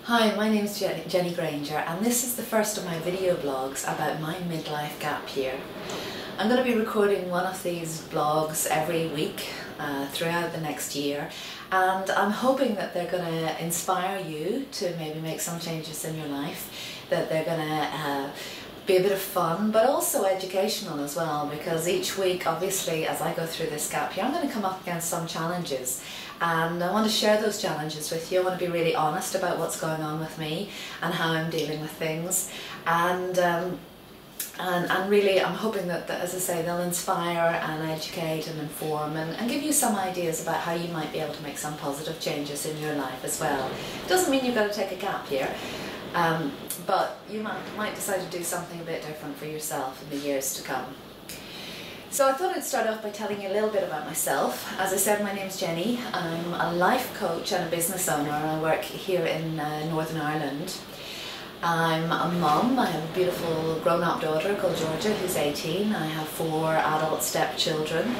Hi, my name is Jenny Grainger, and this is the first of my video blogs about my midlife gap year. I'm going to be recording one of these blogs every week throughout the next year, and I'm hoping that they're going to inspire you to maybe make some changes in your life, that they're going to be a bit of fun, but also educational as well, because each week, obviously, as I go through this gap year, I'm going to come up against some challenges, and I want to share those challenges with you. I want to be really honest about what's going on with me and how I'm dealing with things, and really I'm hoping that, as I say, they'll inspire and educate and inform and give you some ideas about how you might be able to make some positive changes in your life as well. It doesn't mean you've got to take a gap year. But you might decide to do something a bit different for yourself in the years to come. So I thought I'd start off by telling you a little bit about myself. As I said, my name's Jenny. I'm a life coach and a business owner, and I work here in Northern Ireland. I'm a mum. I have a beautiful grown-up daughter called Georgia who's 18. I have 4 adult stepchildren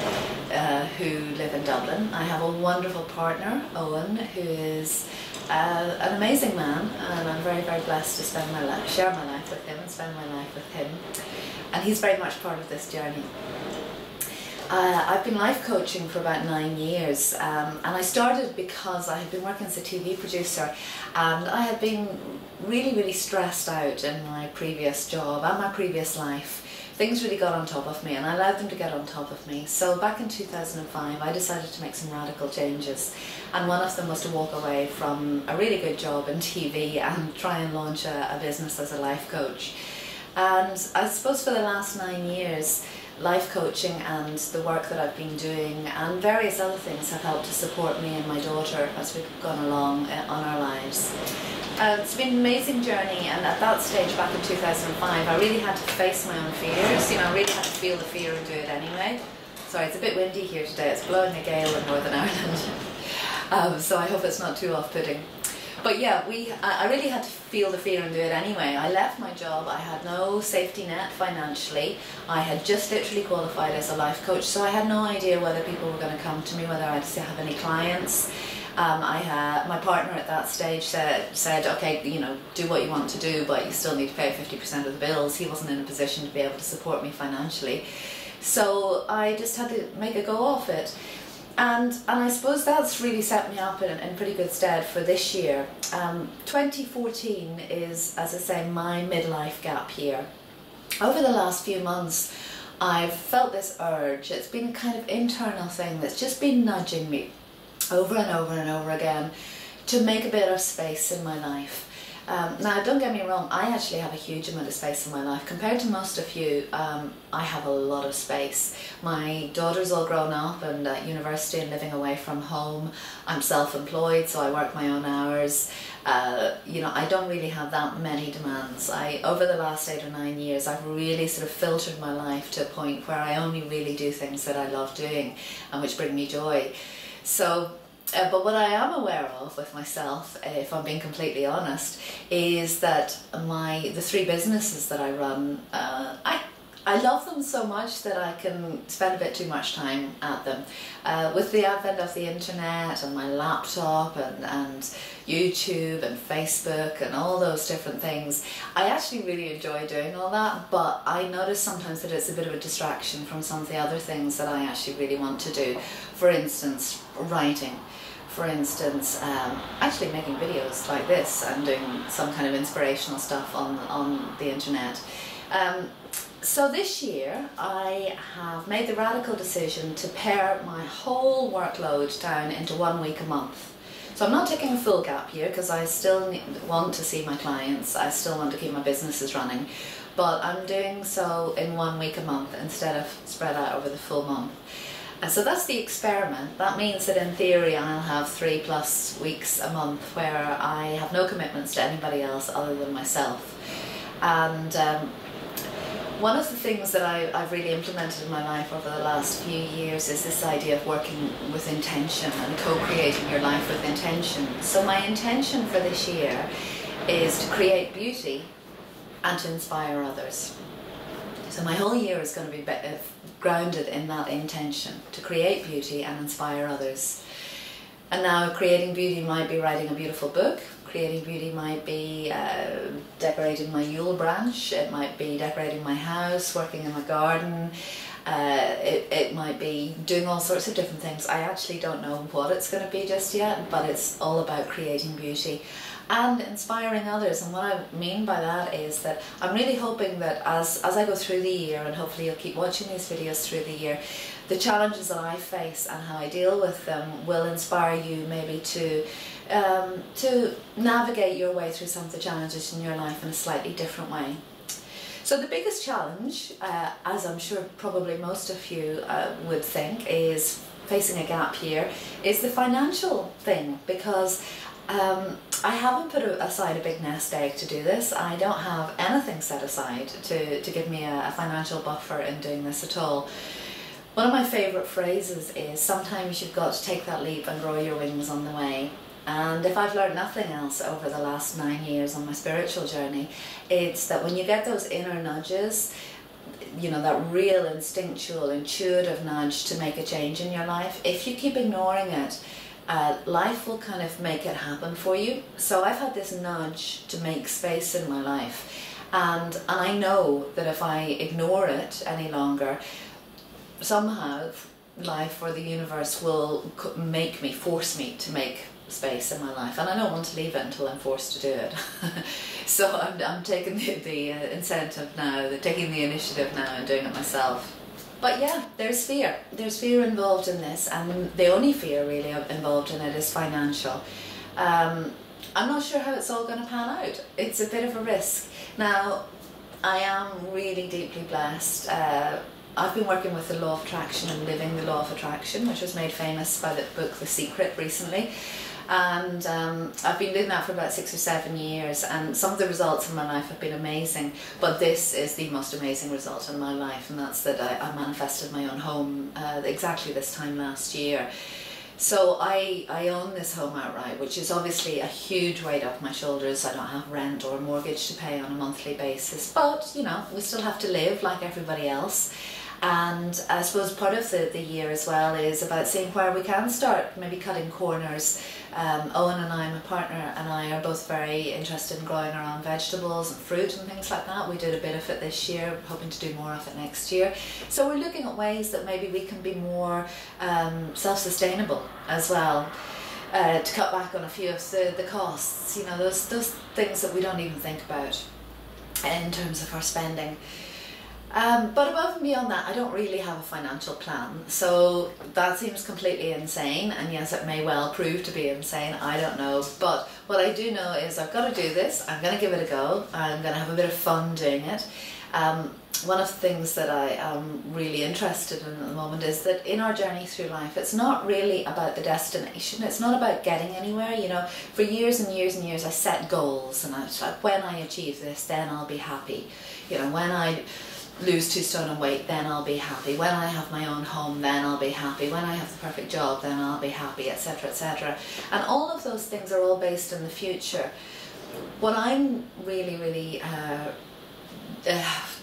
who live in Dublin. I have a wonderful partner, Owen, who is an amazing man, and I'm very, very blessed to share my life with him and spend my life with him. And he's very much part of this journey. I've been life coaching for about 9 years, and I started because I had been working as a TV producer, and I had been really, really stressed out in my previous job and my previous life. Things really got on top of me, and I allowed them to get on top of me. So back in 2005 I decided to make some radical changes, and one of them was to walk away from a really good job in TV and try and launch a business as a life coach. And I suppose for the last 9 years, life coaching and the work that I've been doing and various other things have helped to support me and my daughter as we've gone along on our lives. It's been an amazing journey, and at that stage back in 2005 I really had to face my own fears. I really had to feel the fear and do it anyway. Sorry, it's a bit windy here today. It's blowing a gale in Northern Ireland, so I hope it's not too off-putting. But yeah, I really had to feel the fear and do it anyway. I left my job. I had no safety net financially. I had just literally qualified as a life coach, so I had no idea whether people were going to come to me, whether I'd have any clients. My partner at that stage said, okay, do what you want to do, but you still need to pay 50% of the bills. He wasn't in a position to be able to support me financially. So I just had to make a go of it. And I suppose that's really set me up in pretty good stead for this year. 2014 is, as I say, my midlife gap year. Over the last few months, I've felt this urge. It's been a kind of internal thing that's just been nudging me over and over and over again to make a bit of space in my life. Now, don't get me wrong, I actually have a huge amount of space in my life. Compared to most of you, I have a lot of space. My daughter's all grown up and at university and living away from home. I'm self-employed, so I work my own hours. I don't really have that many demands. Over the last 8 or 9 years, I've really sort of filtered my life to a point where I only really do things that I love doing and which bring me joy. So, but what I am aware of with myself, if I'm being completely honest, is that the 3 businesses that I run, I love them so much that I can spend a bit too much time at them. With the advent of the internet and my laptop and YouTube and Facebook and all those different things, I actually really enjoy doing all that, but I notice sometimes that it's a bit of a distraction from some of the other things that I actually really want to do. For instance, writing. For instance, actually making videos like this and doing some kind of inspirational stuff on the internet. So this year I have made the radical decision to pare my whole workload down into 1 week a month. So I'm not taking a full gap year because I still want to see my clients, I still want to keep my businesses running, but I'm doing so in 1 week a month instead of spread out over the full month. And so that's the experiment. That means that in theory I'll have 3+ weeks a month where I have no commitments to anybody else other than myself. And one of the things that I've really implemented in my life over the last few years is this idea of working with intention and co-creating your life with intention. So my intention for this year is to create beauty and to inspire others. So my whole year is going to be grounded in that intention, to create beauty and inspire others. And now creating beauty might be writing a beautiful book, Creating beauty might be decorating my Yule branch, it might be decorating my house, working in my garden, it might be doing all sorts of different things. I actually don't know what it's going to be just yet, but it's all about creating beauty and inspiring others. And what I mean by that is that I'm really hoping that as I go through the year, and hopefully you'll keep watching these videos through the year, the challenges that I face and how I deal with them will inspire you maybe to navigate your way through some of the challenges in your life in a slightly different way. So the biggest challenge, as I'm sure probably most of you would think, is facing a gap here, is the financial thing, because I haven't put aside a big nest egg to do this. I don't have anything set aside to give me a financial buffer in doing this at all. One of my favourite phrases is, sometimes you've got to take that leap and grow your wings on the way. And if I've learned nothing else over the last 9 years on my spiritual journey, it's that when you get those inner nudges, you know, that real instinctual, intuitive nudge to make a change in your life, if you keep ignoring it, life will kind of make it happen for you. So I've had this nudge to make space in my life, and I know that if I ignore it any longer, somehow life or the universe will force me to make space in my life, and I don't want to leave it until I'm forced to do it. So I'm taking the incentive now, taking the initiative now and doing it myself. But yeah, there's fear. There's fear involved in this, and the only fear really involved in it is financial. I'm not sure how it's all going to pan out. It's a bit of a risk. Now, I am really deeply blessed. I've been working with the law of attraction and living the law of attraction, which was made famous by the book The Secret recently. And I've been doing that for about 6 or 7 years, and some of the results in my life have been amazing, but this is the most amazing result in my life, and that's that I manifested my own home exactly this time last year. So I own this home outright, which is obviously a huge weight off my shoulders. I don't have rent or mortgage to pay on a monthly basis, but you know, we still have to live like everybody else. And I suppose part of the year as well is about seeing where we can start, maybe cutting corners. Owen and I, my partner and I, are both very interested in growing our own vegetables and fruit and things like that. We did a bit of it this year, hoping to do more of it next year. So we're looking at ways that maybe we can be more self-sustainable as well, to cut back on a few of the costs, you know, those things that we don't even think about in terms of our spending. But above and beyond that, I don't really have a financial plan, so that seems completely insane, and yes, it may well prove to be insane, I don't know. But what I do know is I've got to do this, I'm going to give it a go, I'm going to have a bit of fun doing it. One of the things that I am really interested in at the moment is that in our journey through life, it's not really about the destination, it's not about getting anywhere. You know, for years and years and years I set goals, and I was like, when I achieve this, then I'll be happy. You know, when I lose 2 stone in weight, then I'll be happy. When I have my own home, then I'll be happy. When I have the perfect job, then I'll be happy, etc., etc. And all of those things are all based in the future. What I'm really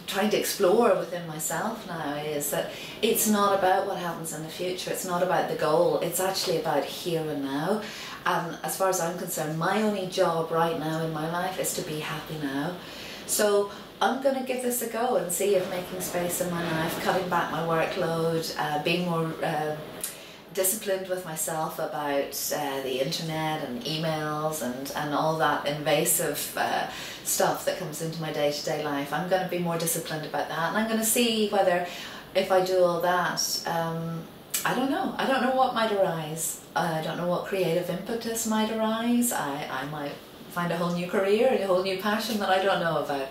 trying to explore within myself now is that it's not about what happens in the future, it's not about the goal, it's actually about here and now. And as far as I'm concerned, my only job right now in my life is to be happy now. So I'm going to give this a go and see if making space in my life, cutting back my workload, being more disciplined with myself about the internet and emails and all that invasive stuff that comes into my day-to-day life. I'm going to be more disciplined about that, and I'm going to see whether, if I do all that, I don't know what might arise. I don't know what creative impetus might arise. I might find a whole new career and a whole new passion that I don't know about.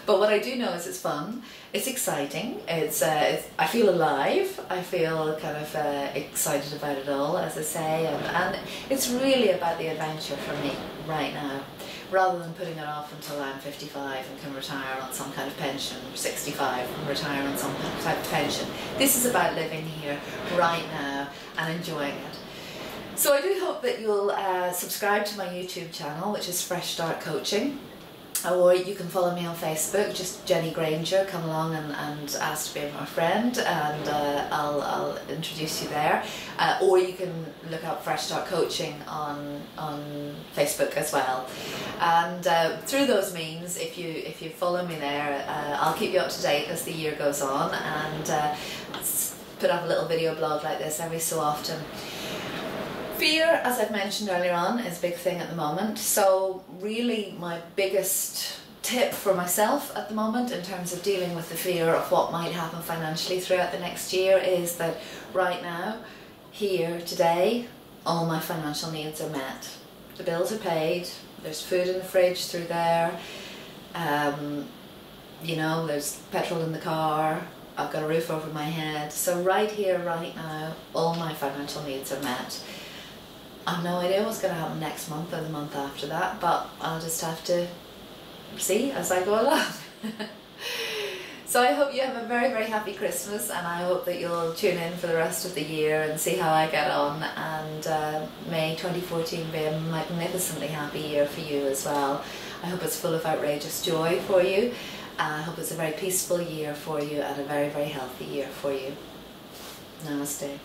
But what I do know is it's fun, it's exciting, I feel alive, I feel kind of excited about it all, as I say, and it's really about the adventure for me right now, rather than putting it off until I'm 55 and can retire on some kind of pension, or 65 and retire on some type of pension. This is about living here right now and enjoying it. So I do hope that you'll subscribe to my YouTube channel, which is Fresh Start Coaching. Or you can follow me on Facebook, just Jenny Grainger. Come along and ask to be my friend, and I'll introduce you there. Or you can look up Fresh Start Coaching on Facebook as well. And through those means, if you follow me there, I'll keep you up to date as the year goes on, and put up a little video blog like this every so often. Fear, as I've mentioned earlier on, is a big thing at the moment. So really my biggest tip for myself at the moment in terms of dealing with the fear of what might happen financially throughout the next year is that right now, here, today, all my financial needs are met. The bills are paid, there's food in the fridge through there, you know, there's petrol in the car, I've got a roof over my head. So right here, right now, all my financial needs are met. I've no idea what's going to happen next month or the month after that, but I'll just have to see as I go along. So I hope you have a very, very happy Christmas, and I hope that you'll tune in for the rest of the year and see how I get on, and may 2014 be a magnificently happy year for you as well. I hope it's full of outrageous joy for you. I hope it's a very peaceful year for you and a very, very healthy year for you. Namaste.